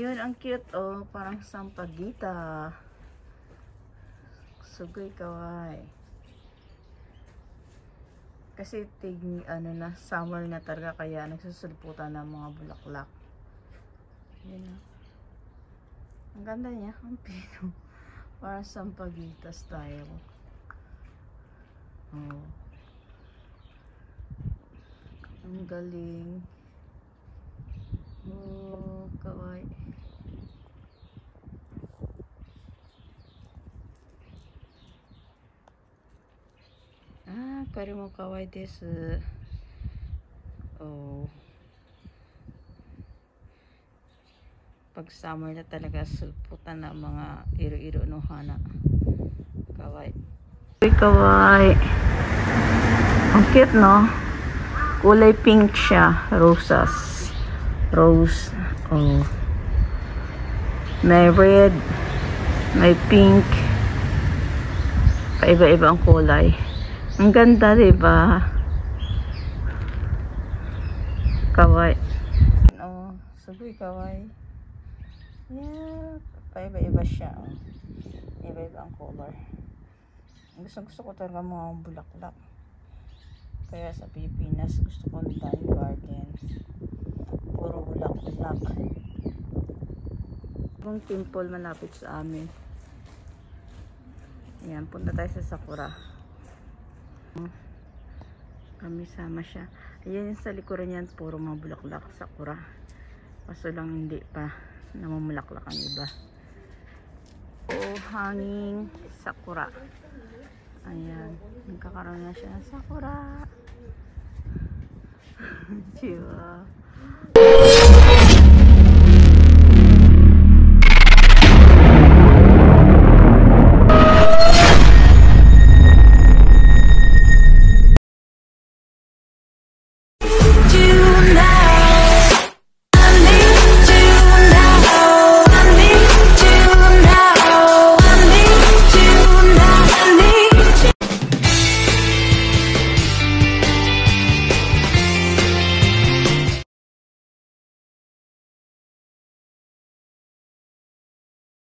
Yun, ang cute, oh. Parang sampagita. Sugay kaway. Kasi summer na talaga, kaya nagsusulputan ng mga bulaklak. Yun, oh. Ang ganda niya, ang pino. Parang sampagita style. Oh. Ang galing. Oh, kawaii. Kari mo kawaii desu. Oh. Pag summer na talaga, sulputan na mga iro-iro no hana. Kawaii. Kawaii. Ang cute, no? Kulay pink siya. Roses. Rose. Oh. May red. May pink. Paiba-iba ang kulay. Ang ganda, diba? Kawaii. Oh, sabi kawaii. Yeah. Paiba-iba siya. Oh. Iba-iba ang color. Gusto ko talaga mga bulaklak. Kaya sa Pilipinas, gusto ko ng garden. Puro bulaklak. Yung temple malapit sa amin. Ayan, punta tayo sa Sakura. Kami sama siya. Ayan yung sa likuran yan, puro mga bulaklak. Sakura. Kaso lang hindi pa namumulaklak ang iba. Oh, hanging Sakura. Ayan, nagkakaroon na siya ng Sakura. Diba?